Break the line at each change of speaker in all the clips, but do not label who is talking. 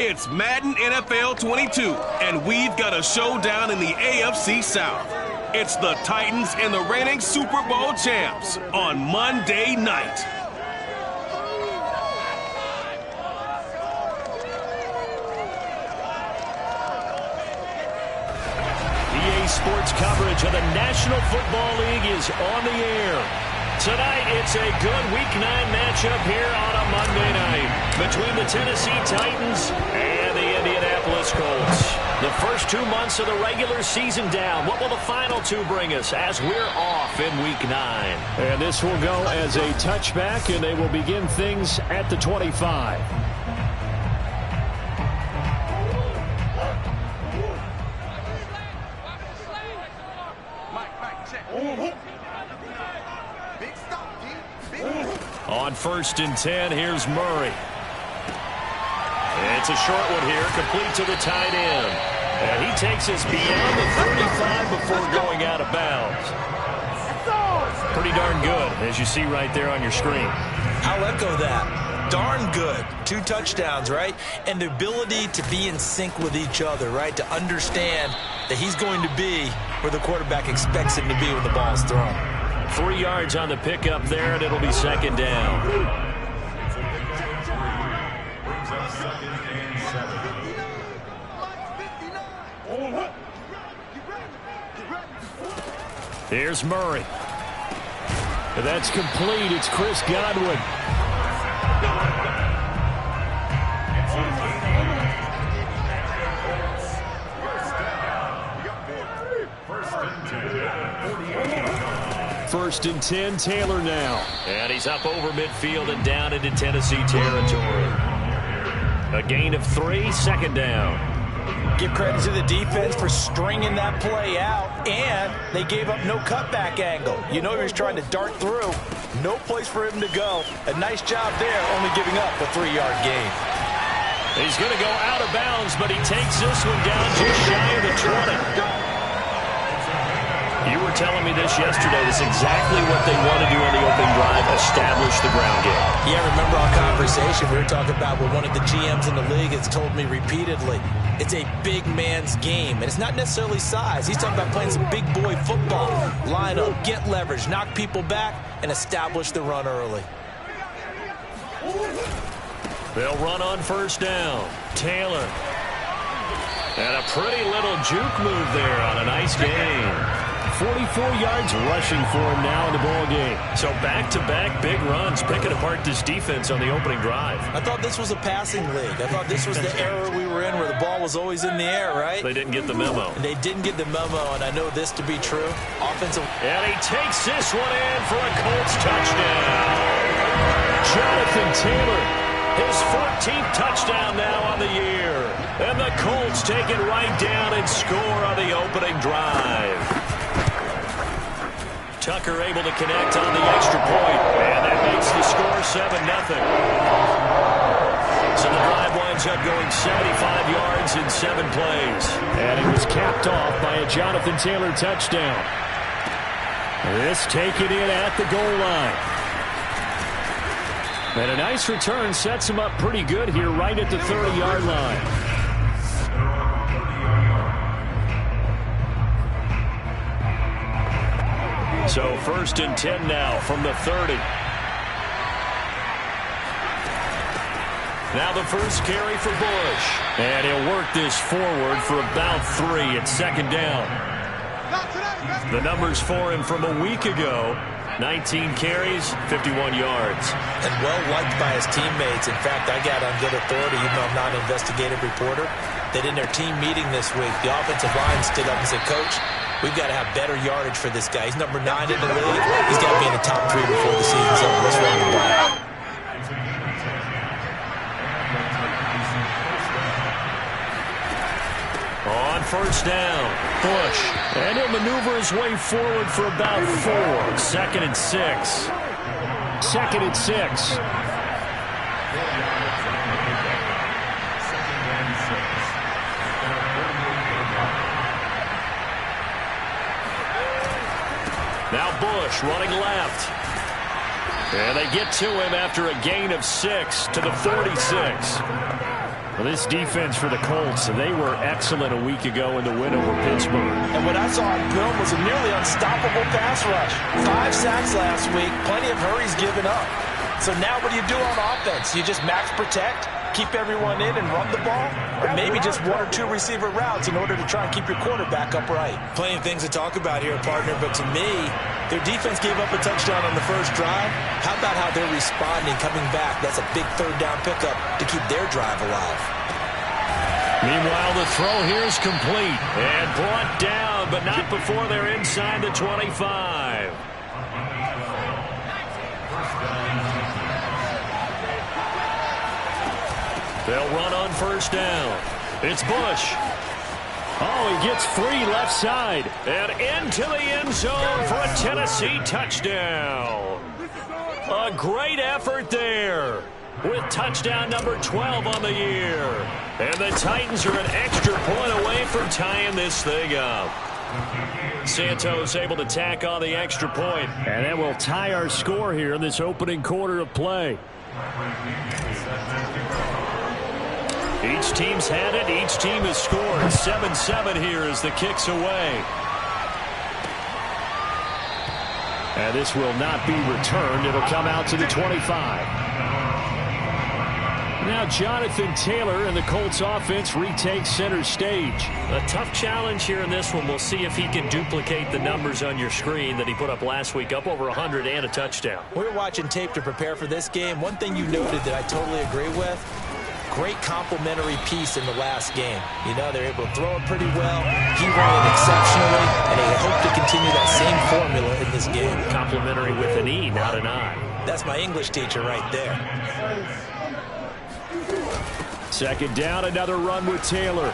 It's Madden NFL 22, and we've got a showdown in the AFC South. It's the Titans and the reigning Super Bowl champs on Monday night.
EA Sports coverage of the National Football League is on the air. Tonight, it's a good Week 9 matchup here on a Monday night between the Tennessee Titans and the Indianapolis Colts. The first 2 months of the regular season down. What will the final two bring us as we're off in Week 9?
And this will go as a touchback, and they will begin things at the 25.
On 1st and 10, here's Murray. It's a short one here, complete to the tight end. And he takes us beyond the 35 before going out of bounds. Pretty darn good, as you see right there on your screen.
I'll echo that. Darn good. 2 touchdowns, right? And the ability to be in sync with each other, right? To understand that he's going to be where the quarterback expects him to be when the ball's thrown.
3 yards on the pickup there, and it'll be 2nd down. Here's Murray.
And that's complete. It's Chris Godwin. First and 10, Taylor now.
And he's up over midfield and down into Tennessee territory. A gain of 3, 2nd down.
Give credit to the defense for stringing that play out, and they gave up no cutback angle. You know he was trying to dart through. No place for him to go. A nice job there, only giving up a 3-yard gain.
He's going to go out of bounds, but he takes this one down just shy of the 20. You were telling me this yesterday. This is exactly what they want to do on the opening drive, establish the ground game.
Yeah, remember our conversation we were talking about with one of the GMs in the league has told me repeatedly, it's a big man's game. And it's not necessarily size. He's talking about playing some big boy football. Line up, get leverage, knock people back, and establish the run early.
They'll run on 1st down. Taylor. And a pretty little juke move there on a nice gain.
44 yards rushing for him now in the ball game.
So back-to-back big runs, picking apart this defense on the opening drive.
I thought this was a passing league. I thought this was the era we were in where the ball was always in the air, right?
They didn't get the memo.
They didn't get the memo, and I know this to be true. Offensive.
And he takes this one in for a Colts touchdown.
Jonathan Taylor.
His 14th touchdown now on the year. And the Colts take it right down and score on the opening drive. Tucker able to connect on the extra point, and that makes the score 7-0. So the drive winds up going 75 yards in 7 plays.
And it was capped off by a Jonathan Taylor touchdown. This taken in at the goal line. And a nice return sets him up pretty good here right at the 30-yard line.
So 1st and 10 now from the 30. Now the first carry for Bush. And he'll work this forward for about 3 at 2nd down. The numbers for him from a week ago. 19 carries, 51 yards.
And well-liked by his teammates. In fact, I got on good authority, even though I'm not an investigative reporter, that in their team meeting this week, the offensive line stood up and said, Coach, we've got to have better yardage for this guy. He's number 9 in the league. He's got to be in the top 3 before the season's over. Let's run the ball.
On 1st down, Bush.
And he'll maneuver his way forward for about 4.
2nd and 6.
2nd and 6.
Now Bush running left. And they get to him after a gain of 6 to the 46.
Well, this defense for the Colts, they were excellent a week ago in the win over Pittsburgh.
And what I saw on film was a nearly unstoppable pass rush. 5 sacks last week, plenty of hurries given up. So now what do you do on offense? You just max protect, keep everyone in and run the ball? Or maybe just 1 or 2 receiver routes in order to try and keep your quarterback upright? Plenty of things to talk about here, partner, but to me, their defense gave up a touchdown on the first drive. How about how they're responding, coming back? That's a big third-down pickup to keep their drive alive.
Meanwhile, the throw here is complete and brought down, but not before they're inside the 25. They'll run on first down. It's Bush. Oh, he gets free left side. And into the end zone for a Tennessee touchdown. A great effort there with touchdown number 12 on the year. And the Titans are an extra point away from tying this thing up. Santos able to tack on the extra point. And that will tie our score here in this opening quarter of play. Each team's had it. Each team has scored. 7-7 here as the kick's away. And this will not be returned. It'll come out to the 25. Now Jonathan Taylor and the Colts offense retakes center stage.
A tough challenge here in this one. We'll see if he can duplicate the numbers on your screen that he put up last week, up over 100 and a touchdown.
We're watching tape to prepare for this game. One thing you noted that I totally agree with, great complimentary piece in the last game. You know, they're able to throw it pretty well. He ran it exceptionally, and they hope to continue that same formula in this game.
Complimentary with an E, not an I.
That's my English teacher right there.
Second down, another run with Taylor.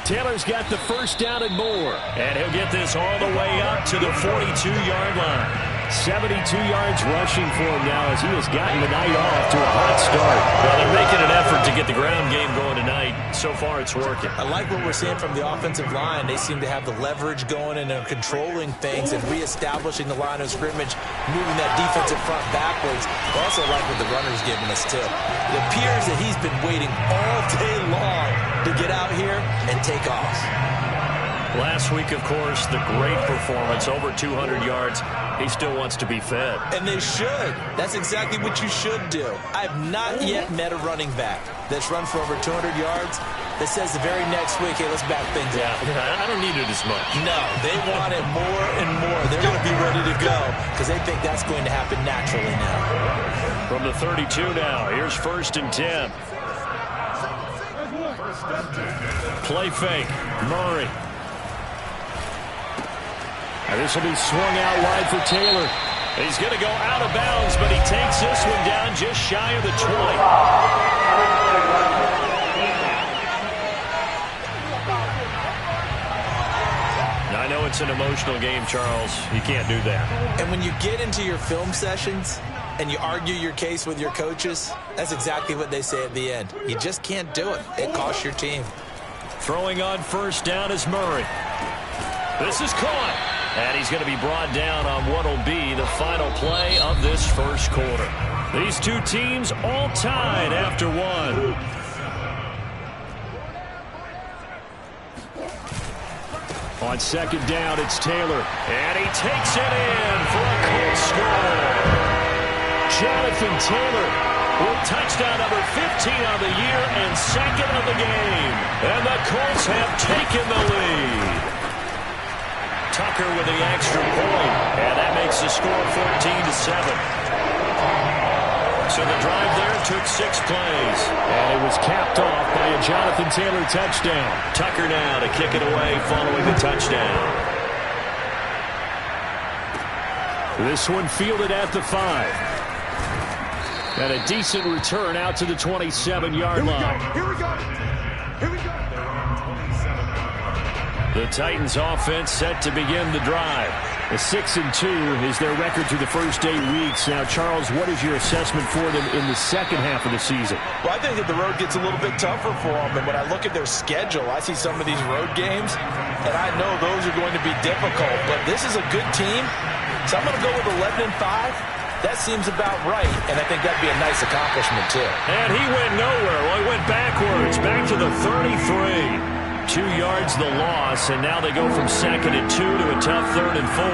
Taylor's got the first down and more.
And he'll get this all the way up to the 42-yard line.
72 yards rushing for him now as he has gotten the night off to a hot start.
Well, they're making an effort to get the ground game going tonight. So far, it's working.
I like what we're seeing from the offensive line. They seem to have the leverage going and they're controlling things and reestablishing the line of scrimmage, moving that defensive front backwards. I also like what the runner's giving us, too. It appears that he's been waiting all day long to get out here and take off.
Last week, of course, the great performance, over 200 yards. He still wants to be fed.
And they should. That's exactly what you should do. I've not yet met a running back that's run for over 200 yards that says the very next week, hey, let's back things up.
I don't need it as much.
No, they want it more and more. They're going to be ready to go because they think that's going to happen naturally now.
From the 32 now, here's 1st and 10.
Play fake. Murray. And this will be swung out wide for Taylor.
He's going to go out of bounds, but he takes this one down just shy of the 20. Now, I know it's an emotional game, Charles. You can't do that.
And when you get into your film sessions and you argue your case with your coaches, that's exactly what they say at the end. You just can't do it. It costs your team.
Throwing on first down is Murray. This is caught. And he's going to be brought down on what will be the final play of this first quarter. These two teams all tied after one.
On second down, it's Taylor.
And he takes it in for a Colts score.
Jonathan Taylor
with touchdown number 15 on the year and 2nd of the game. And the Colts have taken the lead. Tucker with the extra point, and that makes the score 14-7. So the drive there took 6 plays.
And it was capped off by a Jonathan Taylor touchdown.
Tucker now to kick it away following the touchdown.
This one fielded at the 5. And a decent return out to the 27-yard line.
Here we go. Here we go.
The Titans offense set to begin the drive. A 6-2 is their record through the first 8 weeks. Now, Charles, what is your assessment for them in the second half of the season?
Well, I think that the road gets a little bit tougher for them. And when I look at their schedule, I see some of these road games, and I know those are going to be difficult. But this is a good team, so I'm going to go with 11-5. That seems about right, and I think that'd be a nice accomplishment, too.
And he went nowhere the 33. 2 yards the loss, and now they go from 2nd and 2 to a tough 3rd and 4.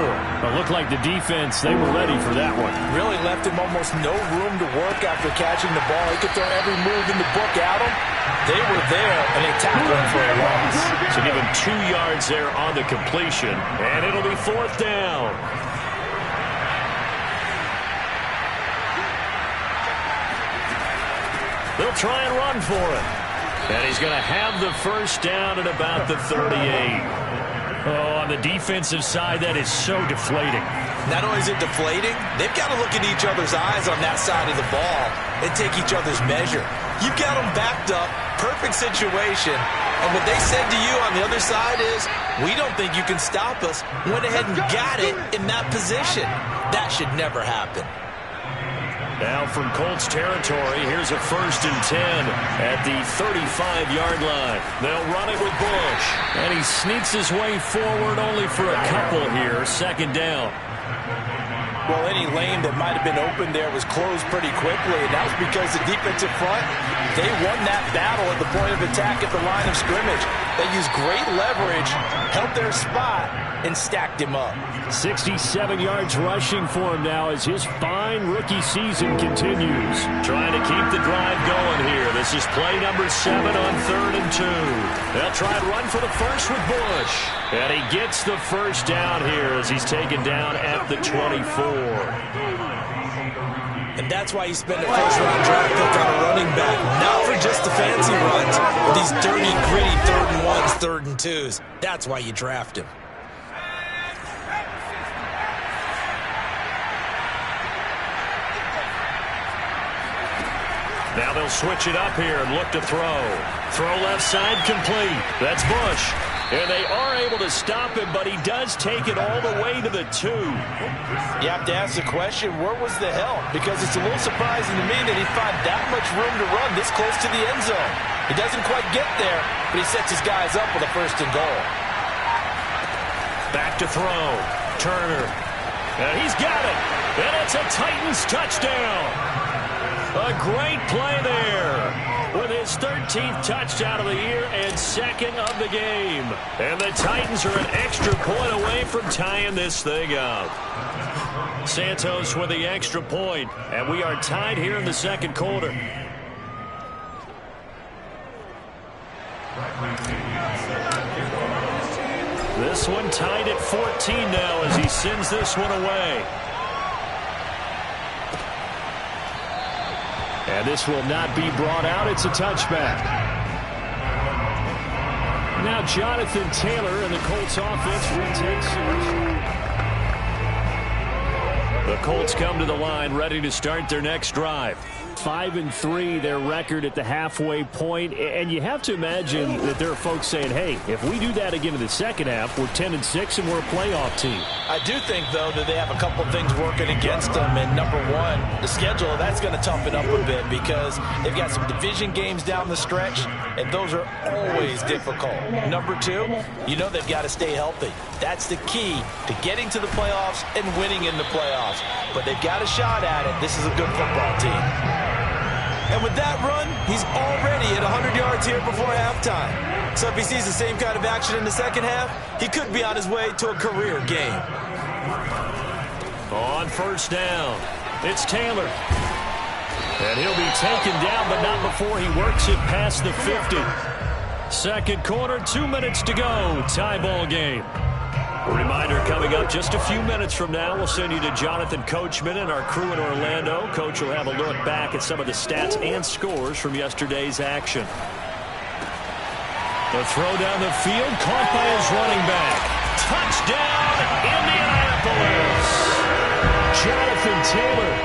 It looked like the defense, they were ready for that one.
Really left him almost no room to work after catching the ball. He could throw every move in the book at him. They were there, and they tackled him for a loss.
So give him 2 yards there on the completion, and it'll be 4th down. They'll try and run for it. And he's going to have the first down at about the 38.
Oh, on the defensive side, that is so deflating.
Not only is it deflating, they've got to look in each other's eyes on that side of the ball and take each other's measure. You've got them backed up, perfect situation, and what they said to you on the other side is, we don't think you can stop us. Went ahead and got it in that position. That should never happen.
Now from Colts territory, here's a 1st and 10 at the 35-yard line. They'll run it with Bush.
And he sneaks his way forward only for a couple here. 2nd down.
Well, any lane that might have been open there was closed pretty quickly, and that was because the defensive front, they won that battle at the point of attack at the line of scrimmage. They used great leverage, held their spot, and stacked him up.
67 yards rushing for him now as his fine rookie season continues.
Trying to keep the drive going here. This is play number 7 on 3rd and 2. They'll try and run for the first with Bush. And he gets the first down here as he's taken down at the 24.
And that's why you spend a first-round draft pick on a running back, not for just the fancy runs, but these dirty, gritty 3rd and 1s, 3rd and 2s. That's why you draft him.
Now they'll switch it up here and look to throw. Throw left side complete. That's Bush. And they are able to stop him, but he does take it all the way to the 2.
You have to ask the question, where was the help? Because it's a little surprising to me that he found that much room to run this close to the end zone. He doesn't quite get there, but he sets his guys up with a 1st and goal.
Back to throw. Turner. And he's got it. And it's a Titans touchdown. A great play there with his 13th touchdown of the year and 2nd of the game. And the Titans are an extra point away from tying this thing up. Santos with the extra point, and we are tied here in the 2nd quarter. This one tied at 14 now as he sends this one away.
And this will not be brought out. It's a touchback. Now Jonathan Taylor and the Colts offense retakes.
The Colts come to the line ready to start their next drive.
5-3 their record at the halfway point, and you have to imagine that there are folks saying, hey, if we do that again in the second half, we're 10-6 and we're a playoff team.
I do think, though, that they have a couple things working against them, and number one, the schedule, that's going to toughen up a bit because they've got some division games down the stretch, and those are always difficult. Number two, you know they've got to stay healthy. That's the key to getting to the playoffs and winning in the playoffs. But they've got a shot at it. This is a good football team. And with that run, he's already at 100 yards here before halftime. So if he sees the same kind of action in the second half, he could be on his way to a career game.
On 1st down, it's Taylor. And he'll be taken down, but not before he works it past the 50. 2nd quarter, 2 minutes to go. Tie ball game. A reminder coming up just a few minutes from now. We'll send you to Jonathan Coachman and our crew in Orlando. Coach will have a look back at some of the stats and scores from yesterday's action. The throw down the field, caught by his running back. Touchdown, Indianapolis! Jonathan Taylor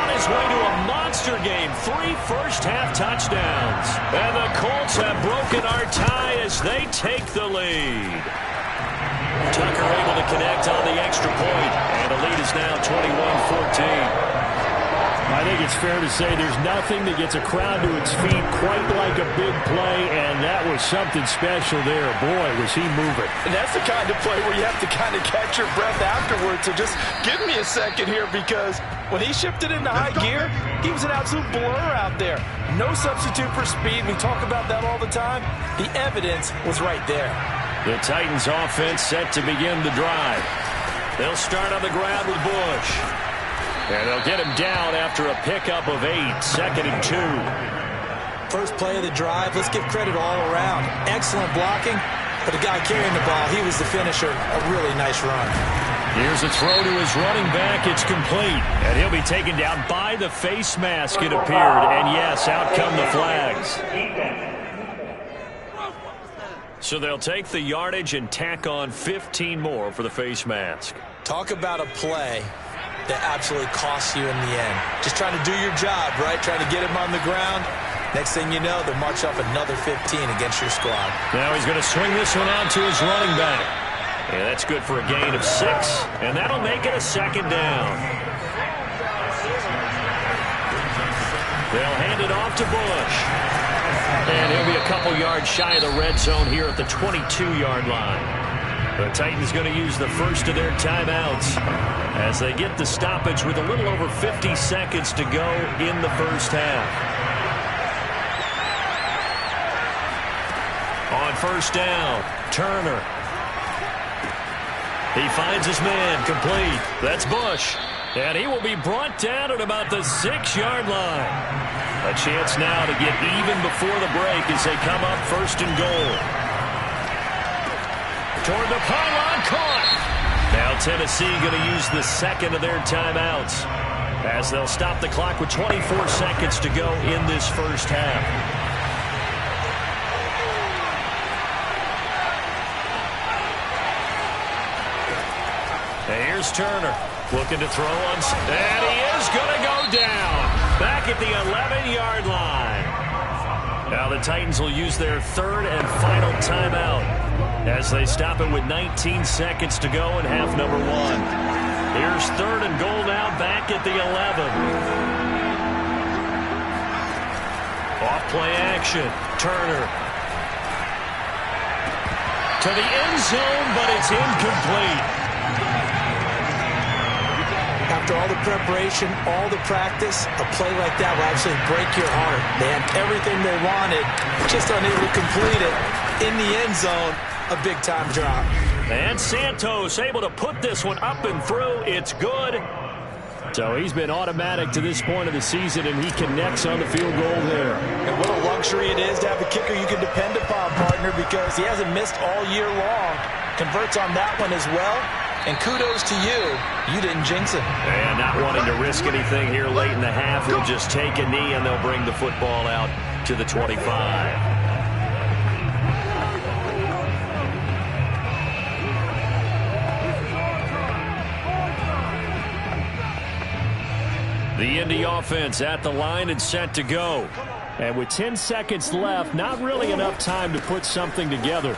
on his way to a monster game. 3 first-half touchdowns. And the Colts have broken our tie as they take the lead. Tucker able to connect on the extra point, and the lead is now 21-14.
I think it's fair to say there's nothing that gets a crowd to its feet quite like a big play, and that was something special there. Boy, was he moving.
And that's the kind of play where you have to kind of catch your breath afterwards. So just give me a second here, because when he shifted into high gear, he was an absolute blur out there. No substitute for speed. We talk about that all the time. The evidence was right there.
The Titans offense set to begin the drive. They'll start on the ground with Bush. And they'll get him down after a pickup of 8, 2nd and 2.
First play of the drive, let's give credit all around. Excellent blocking, but the guy carrying the ball, he was the finisher. A really nice run.
Here's a throw to his running back. It's complete. And he'll be taken down by the face mask, it appeared. And yes, out come the flags. So they'll take the yardage and tack on 15 more for the face mask.
Talk about a play that absolutely costs you in the end. Just trying to do your job, right? Trying to get him on the ground. Next thing you know, they'll march up another 15 against your squad.
Now he's going to swing this one out to his running back. And that's good for a gain of 6. And that'll make it a 2nd down. They'll hand it off to Bush. And he'll be a couple yards shy of the red zone here at the 22-yard line. The Titans going to use the first of their timeouts as they get the stoppage with a little over 50 seconds to go in the first half. On first down, Turner. He finds his man, complete. That's Bush. And he will be brought down at about the 6-yard line. A chance now to get even before the break as they come up 1st and goal. Toward the pylon, caught. Now Tennessee going to use the 2nd of their timeouts as they'll stop the clock with 24 seconds to go in this first half. Here's Turner looking to throw on, and he is going to go down back at the 11-yard line. Now the Titans will use their 3rd and final timeout as they stop it with 19 seconds to go in half number 1. Here's 3rd and goal now back at the 11. Off play action. Turner to the end zone, but it's incomplete.
After all the preparation, all the practice, a play like that will actually break your heart. They had everything they wanted, just unable to complete it. In the end zone, a big-time drop.
And Santos able to put this one up and through. It's good. So he's been automatic to this point of the season, and he connects on the field goal there.
And what a luxury it is to have a kicker you can depend upon, partner, because he hasn't missed all year long. Converts on that one as well. And kudos to you. You didn't jinx it.
And not wanting to risk anything here late in the half, he'll just take a knee, and they'll bring the football out to the 25. The Indy offense at the line and set to go. And with 10 seconds left, not really enough time to put something together.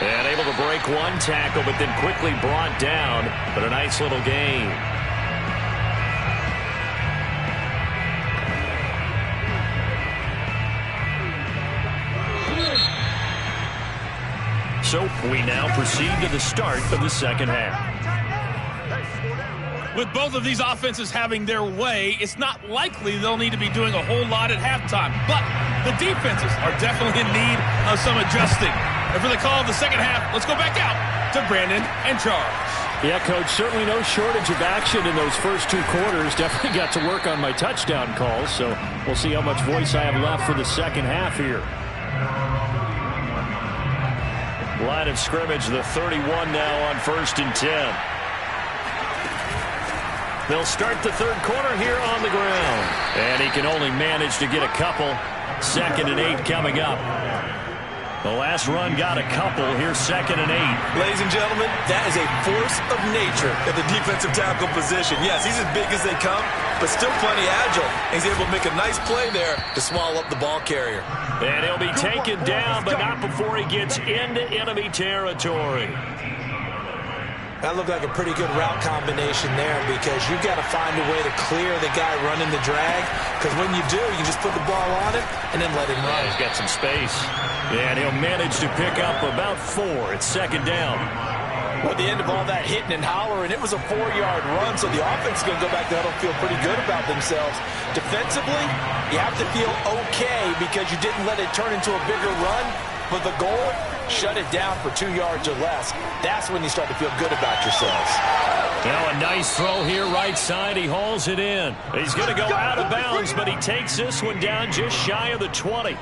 And able to break one tackle, but then quickly brought down. But a nice little gain. So we now proceed to the start of the second half.
With both of these offenses having their way, it's not likely they'll need to be doing a whole lot at halftime. But the defenses are definitely in need of some adjusting. And for the call of the second half, let's go back out to Brandon and Charles.
Yeah, Coach, certainly no shortage of action in those first 2 quarters. Definitely got to work on my touchdown calls, so we'll see how much voice I have left for the second half here. Line of scrimmage, the 31 now on 1st and 10. They'll start the third quarter here on the ground. And he can only manage to get a couple. 2nd and 8 coming up. The last run got a couple. Here's 2nd and 8.
Ladies and gentlemen, that is a force of nature at the defensive tackle position. Yes, he's as big as they come, but still plenty agile. He's able to make a nice play there to swallow up the ball carrier.
And he'll be taken down, but not before he gets into enemy territory.
That looked like a pretty good route combination there because you've got to find a way to clear the guy running the drag, because when you do, you just put the ball on it and then let him run.
He's got some space. And he'll manage to pick up about 4. It's second down.
Well, at the end of all that hitting and hollering, it was a 4-yard run, so the offense is going to go back to huddle, feel pretty good about themselves. Defensively, you have to feel okay because you didn't let it turn into a bigger run, but the goal, shut it down for 2 yards or less. That's when you start to feel good about yourselves.
Now a nice throw here right side. He hauls it in. He's going to go out of bounds, but he takes this one down just shy of the 20.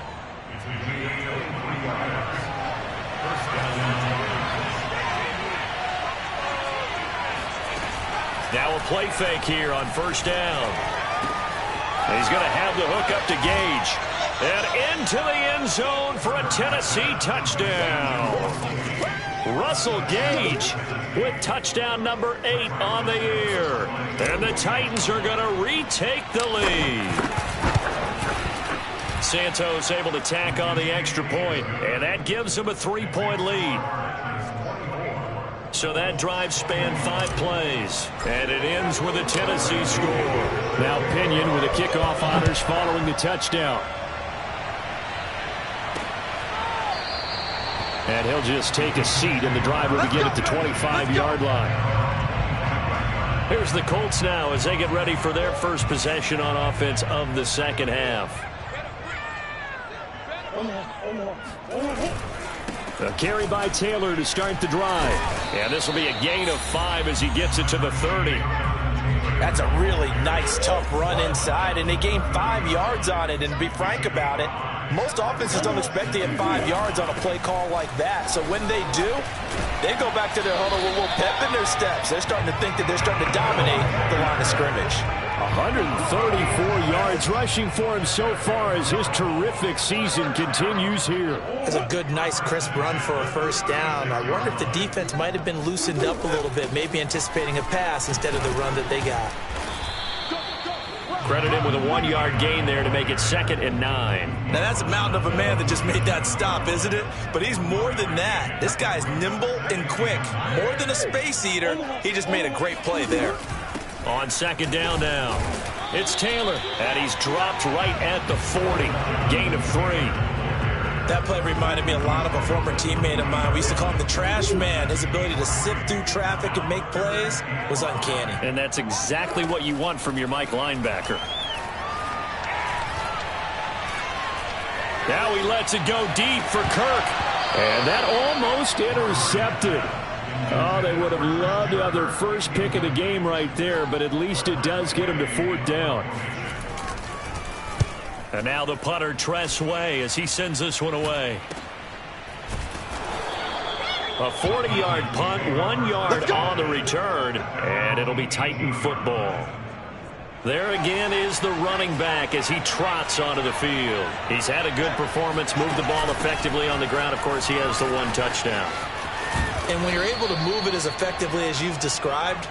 Now a play fake here on first down. He's going to have the hook up to Gage. And into the end zone for a Tennessee touchdown. Russell Gage with touchdown number 8 on the year. And the Titans are going to retake the lead. Santos able to tack on the extra point, and that gives him a 3-point lead. So that drive spanned 5 plays, and it ends with a Tennessee score. Now Pinion with the kickoff honors following the touchdown. And he'll just take a seat, and the drive will begin at the 25-yard line. Here's the Colts now as they get ready for their first possession on offense of the second half. A carry by Taylor to start the drive. And this will be a gain of 5 as he gets it to the 30.
That's a really nice, tough run inside, and they gained 5 yards on it. And to be frank about it, most offenses don't expect to get 5 yards on a play call like that. So when they do, they go back to their huddle with a little pep in their steps. They're starting to think that they're starting to dominate the line of scrimmage.
134 yards rushing for him so far as his terrific season continues here.
That's a good, nice, crisp run for a first down. I wonder if the defense might have been loosened up a little bit, maybe anticipating a pass instead of the run that they got.
Credit him with a 1-yard gain there to make it 2nd and 9.
Now that's a mountain of a man that just made that stop, isn't it? But he's more than that. This guy's nimble and quick. More than a space eater, he just made a great play there.
On second down now, it's Taylor, and he's dropped right at the 40. Gain of 3.
That play reminded me a lot of a former teammate of mine. We used to call him the trash man. His ability to sift through traffic and make plays was uncanny.
And that's exactly what you want from your Mike linebacker. Now he lets it go deep for Kirk. And that almost intercepted. Oh, they would have loved to have their first pick of the game right there, but at least it does get them to 4th down. And now the punter, Tress Way, as he sends this one away. A 40-yard punt, 1 yard on the return, and it'll be Titan football. There again is the running back as he trots onto the field. He's had a good performance, moved the ball effectively on the ground. Of course, he has the 1 touchdown.
And when you're able to move it as effectively as you've described,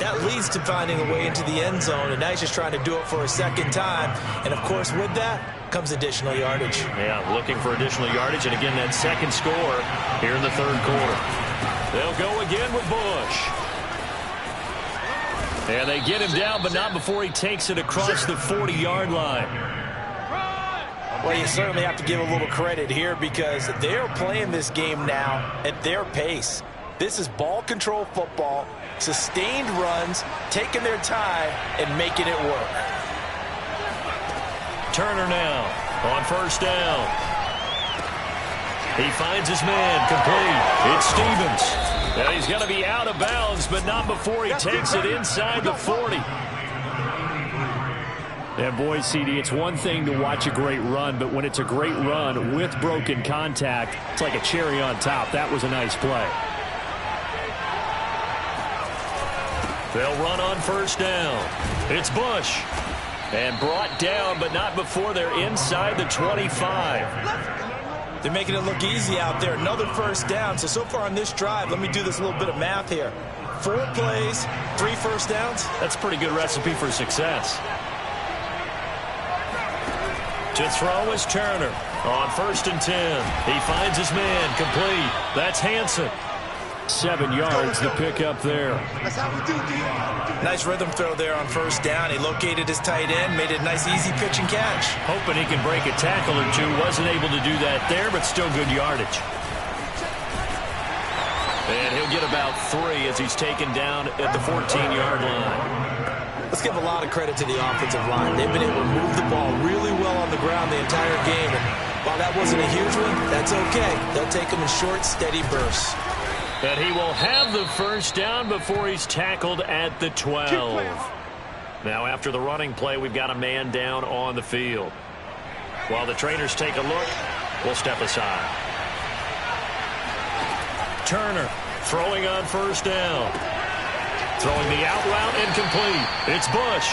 that leads to finding a way into the end zone, and now he's just trying to do it for a second time. And, of course, with that comes additional yardage.
Yeah, looking for additional yardage, and again, that second score here in the 3rd quarter. They'll go again with Bush. And they get him down, but not before he takes it across the 40-yard line.
Well, you certainly have to give a little credit here because they're playing this game now at their pace. This is ball control football, sustained runs, taking their time, and making it work.
Turner now on first down. He finds his man complete. It's Stevens. Now he's going to be out of bounds, but not before he takes it inside the 40. And boy, CD, it's one thing to watch a great run, but when it's a great run with broken contact, it's like a cherry on top. That was a nice play. They'll run on first down. It's Bush. And brought down, but not before they're inside the 25.
They're making it look easy out there. Another first down. So far on this drive, let me do this little bit of math here. 4 plays, 3 first downs.
That's a pretty good recipe for success. To throw is Turner on 1st and 10. He finds his man complete. That's Hansen.
7 yards to pick up there.
Nice rhythm throw there on first down. He located his tight end, made it a nice easy pitch and catch.
Hoping he can break a tackle or two. Wasn't able to do that there, but still good yardage. And he'll get about 3 as he's taken down at the 14-yard line.
Let's give a lot of credit to the offensive line. They've been able to move the ball really well on the ground the entire game. And while that wasn't a huge one, that's okay. They'll take them in short, steady bursts.
And he will have the first down before he's tackled at the 12. Now after the running play, we've got a man down on the field. While the trainers take a look, we'll step aside. Turner throwing on first down. Throwing the out route incomplete. It's Bush.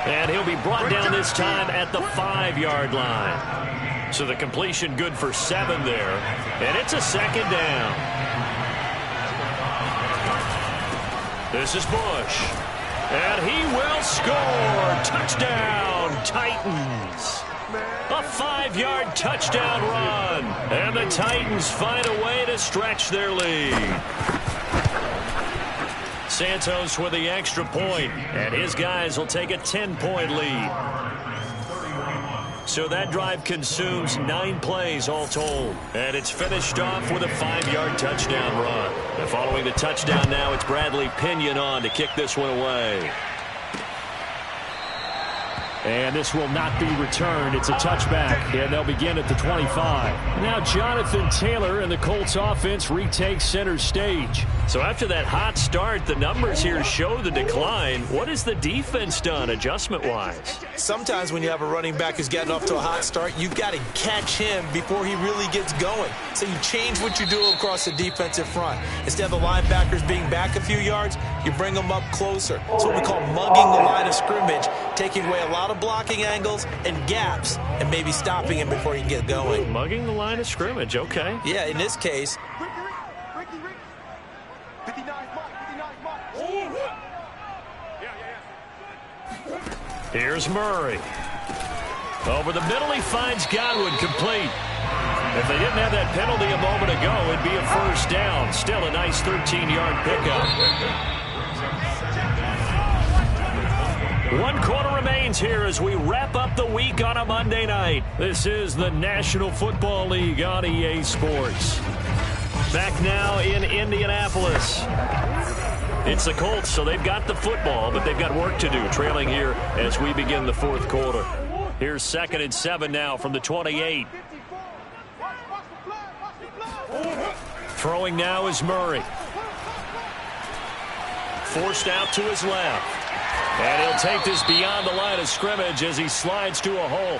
And he'll be brought down this time at the 5-yard line. So the completion good for 7 there. And it's a second down. This is Bush. And he will score. Touchdown, Titans. A 5-yard touchdown run. And the Titans find a way to stretch their lead. Santos with the extra point, and his guys will take a 10-point lead. So that drive consumes 9 plays all told. And it's finished off with a 5-yard touchdown run. And following the touchdown now, it's Bradley Pinion on to kick this one away. And this will not be returned. It's a touchback, and they'll begin at the 25. Now Jonathan Taylor and the Colts offense retake center stage. So after that hot start, the numbers here show the decline. What has the defense done adjustment-wise?
Sometimes when you have a running back who's getting off to a hot start, you've got to catch him before he really gets going. So you change what you do across the defensive front. Instead of the linebackers being back a few yards, you bring them up closer. It's what we call mugging the line of scrimmage, taking away a lot of blocking angles and gaps and maybe stopping him before he can get going.
Mugging the line of scrimmage, okay.
Yeah, in this case.
Here's Murray. Over the middle, he finds Godwin complete. If they didn't have that penalty a moment ago, it'd be a first down. Still a nice 13-yard pickup. 1 quarter remains here as we wrap up the week on a Monday night. This is the National Football League on EA Sports. Back now in Indianapolis. It's the Colts, so they've got the football, but they've got work to do, trailing here as we begin the 4th quarter. Here's 2nd and 7 now from the 28. Throwing now is Murray. Forced out to his left. And he'll take this beyond the line of scrimmage as he slides to a hole.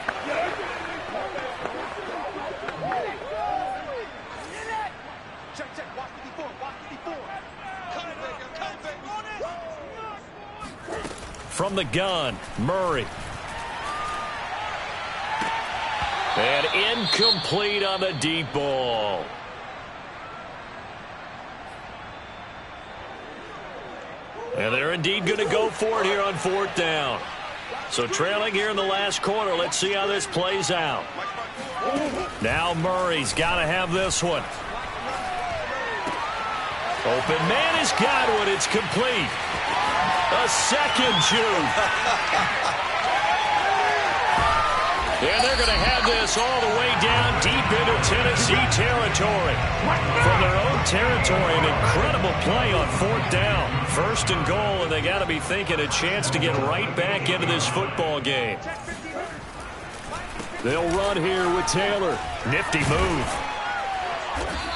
From the gun, Murray. And incomplete on the deep ball. And they're indeed going to go for it here on 4th down. So trailing here in the last quarter. Let's see how this plays out. Now Murray's got to have this one. Open man is Godwin. It's complete. A second juke. And they're going to have this all the way down deep into Tennessee territory. From their own territory, an incredible play on 4th down. 1st and goal, and they got to be thinking a chance to get right back into this football game. They'll run here with Taylor. Nifty move.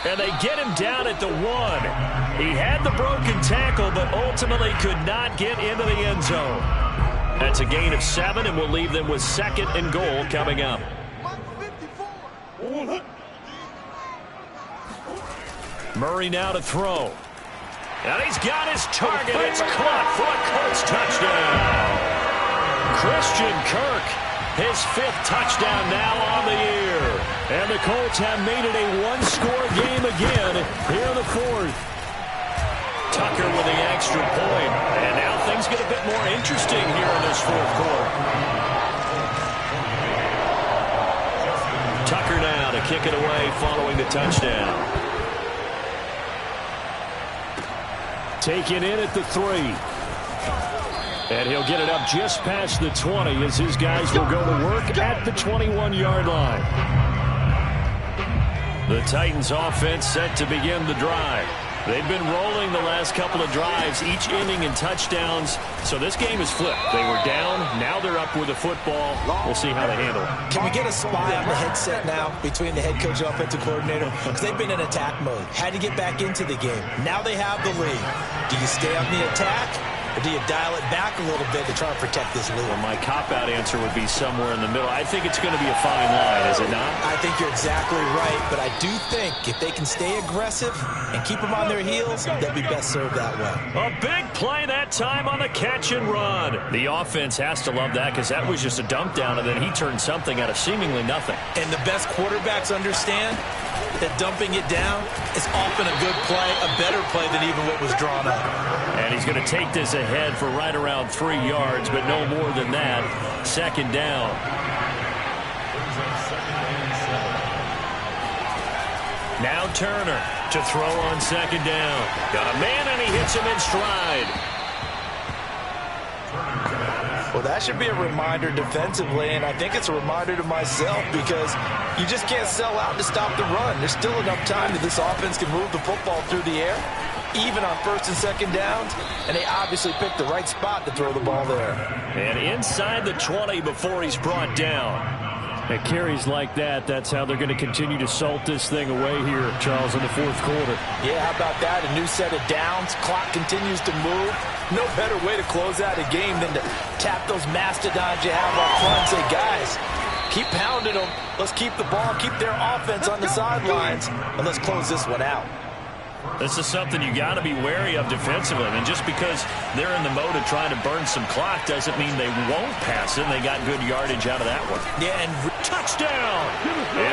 And they get him down at the 1. He had the broken tackle, but ultimately could not get into the end zone. That's a gain of 7, and we'll leave them with 2nd and goal coming up. Murray now to throw. And he's got his target. It's caught for a Colts touchdown. Christian Kirk, his 5th touchdown now on the year. And the Colts have made it a 1-score game again here in the 4th. Tucker with the extra point. And now things get a bit more interesting here in this 4th quarter. Tucker now to kick it away following the touchdown. Taken in at the 3. And he'll get it up just past the 20 as his guys will go to work at the 21-yard line. The Titans offense set to begin the drive. They've been rolling the last couple of drives, each ending in touchdowns. So this game is flipped. They were down. Now they're up with the football. We'll see how they handle it.
Can we get a spy on the headset now between the head coach and offensive coordinator? Because they've been in attack mode. Had to get back into the game. Now they have the lead. Do you stay on the attack? Or do you dial it back a little bit to try and protect this lead?
Well, my cop-out answer would be somewhere in the middle. I think it's going to be a fine line, is it not?
I think you're exactly right, but I do think if they can stay aggressive and keep them on their heels, they'll be best served that way.
A big play that time on the catch and run. The offense has to love that because that was just a dump down, and then he turned something out of seemingly nothing.
And the best quarterbacks understand that dumping it down is often a good play, a better play than even what was drawn up.
And he's going to take this ahead for right around 3 yards, but no more than that. Second down. Now Turner to throw on second down. Got a man, and he hits him in stride.
Well, that should be a reminder defensively, and I think it's a reminder to myself because you just can't sell out to stop the run. There's still enough time that this offense can move the football through the air, even on first and second downs, and they obviously picked the right spot to throw the ball there. And inside the 20 before he's brought down.
At carries like that, that's how they're going to continue to salt this thing away here, Charles, in the fourth quarter.
Yeah, how about that? A new set of downs. Clock continues to move. No better way to close out a game than to tap those mastodons you have up front and say, guys, keep pounding them. Let's keep the ball, keep their offense on the sidelines, and let's close this one out.
This is something you got to be wary of defensively. And just because they're in the mode of trying to burn some clock doesn't mean they won't pass it. And they got good yardage out of that one.
Yeah, and
touchdown!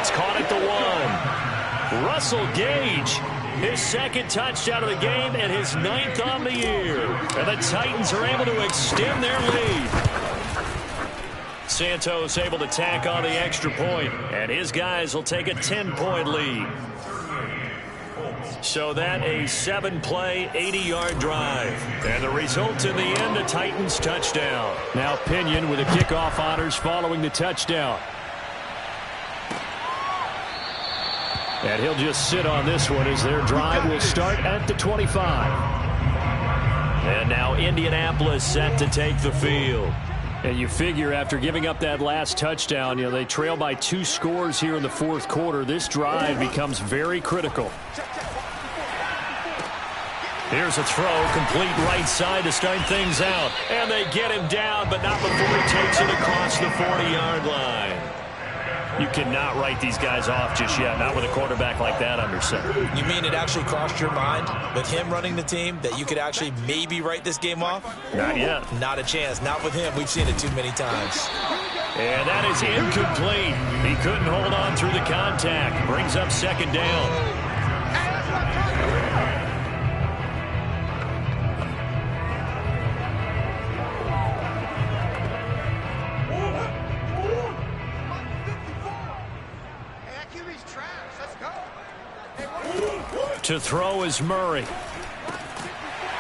It's caught at the 1. Russell Gage, his second touchdown of the game and his 9th on the year. And the Titans are able to extend their lead. Santos able to tack on the extra point, and his guys will take a 10-point lead. So that a 7-play, 80-yard drive. And the result in the end, a Titans touchdown. Now Pinion with the kickoff honors following the touchdown. And he'll just sit on this one as their drive will start at the 25. And now Indianapolis set to take the field. And you figure after giving up that last touchdown, they trail by 2 scores here in the fourth quarter. This drive becomes very critical. Here's a throw, complete right side to start things out. And they get him down, but not before he takes it across the 40-yard line. You cannot write these guys off just yet, not with a quarterback like that under center.
You mean it actually crossed your mind with him running the team that you could actually maybe write this game off?
Not yet.
Not a chance. Not with him. We've seen it too many times.
And that is incomplete. He couldn't hold on through the contact. Brings up second down. To throw is Murray.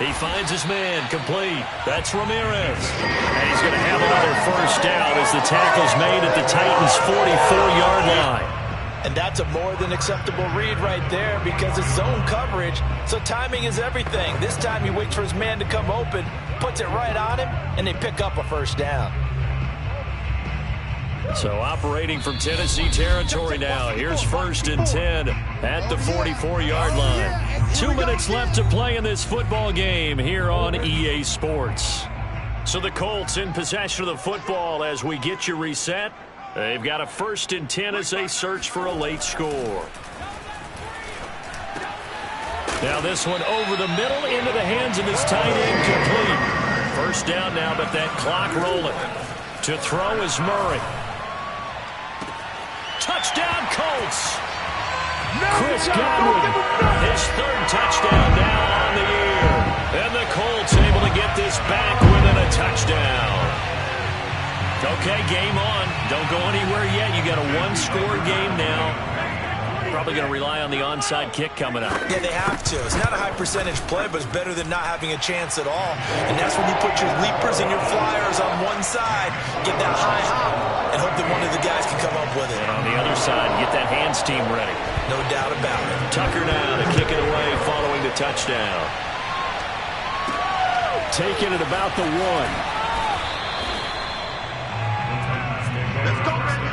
He finds his man, complete. That's Ramirez. And he's going to have another first down as the tackle's made at the Titans' 44-yard line.
And that's a more than acceptable read right there because it's zone coverage, so timing is everything. This time he waits for his man to come open, puts it right on him, and they pick up a first down.
So operating from Tennessee territory now. Here's 1st and 10 at the 44-yard line. 2 minutes left to play in this football game here on EA Sports. So the Colts in possession of the football as we get you reset. They've got a 1st and 10 as they search for a late score. Now this one over the middle into the hands of his tight end, complete. First down now, but that clock rolling. To throw is Murray. Touchdown, Colts. Chris Godwin, his 3rd touchdown now on the year. And the Colts able to get this back within a touchdown. Okay, game on. Don't go anywhere yet. You got a 1-score game now.
probably going to rely on the onside kick coming up.
Yeah, they have to. It's not a high percentage play, but it's better than not having a chance at all. And that's when you put your leapers and your flyers on one side, get that high hop, and hope that one of the guys can come up with it.
And on the other side, get that hands team ready.
No doubt about it.
Tucker now to kick it away following the touchdown. Taking it about the 1.
Let's go, baby.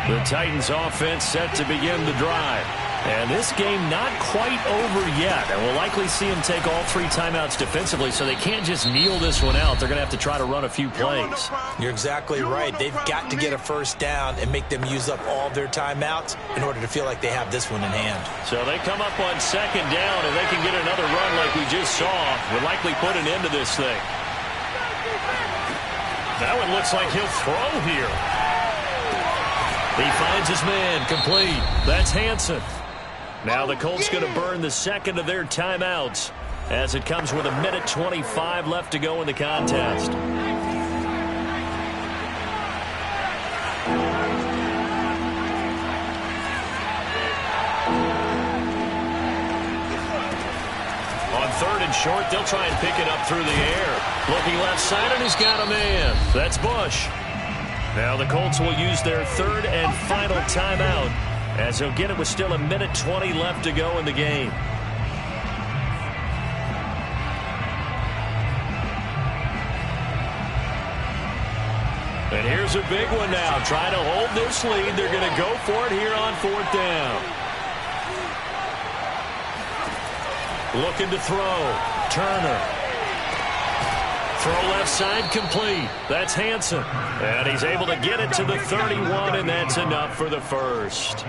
The Titans offense set to begin the drive. And this game not quite over yet. And we'll likely see them take all 3 timeouts defensively, so they can't just kneel this one out. They're going to have to try to run a few plays.
You're exactly right. They've got to get a first down and make them use up all their timeouts in order to feel like they have this one in hand.
So they come up on 2nd down, and they can get another run like we just saw. Would likely put an end to this thing. That one looks like he'll throw here. He finds his man, complete. That's Hansen. Now the Colts going to burn the second of their timeouts as it comes with 1:25 left to go in the contest. On 3rd and short, they'll try and pick it up through the air. Looking left side, and he's got a man. That's Bush. Now the Colts will use their 3rd and final timeout, as they'll get it with still 1:20 left to go in the game. And here's a big one now. Trying to hold this lead. They're going to go for it here on 4th down. Looking to throw. Turner. Throw left side, complete. That's Hansen. And he's able to get it to the 31, and that's enough for the first.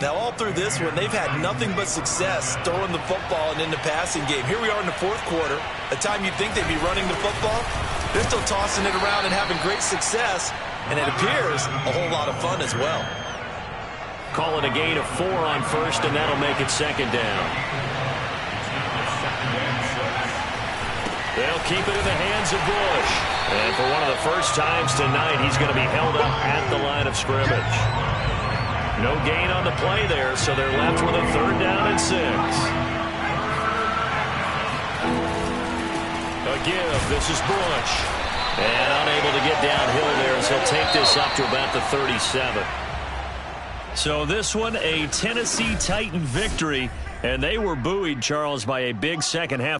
Now, all through this one, they've had nothing but success throwing the football and in the passing game. Here we are in the 4th quarter, a time you'd think they'd be running the football. They're still tossing it around and having great success, and it appears a whole lot of fun as well.
Calling a gain of 4 on 1st, and that'll make it 2nd down. They'll keep it in the hands of Bush. And for one of the first times tonight, he's going to be held up at the line of scrimmage. No gain on the play there, so they're left with a 3rd down and 6. A give. This is Bush. And unable to get downhill there as he'll take this up to about the 37. So this one, a Tennessee Titan victory. And they were buoyed, Charles, by a big second half.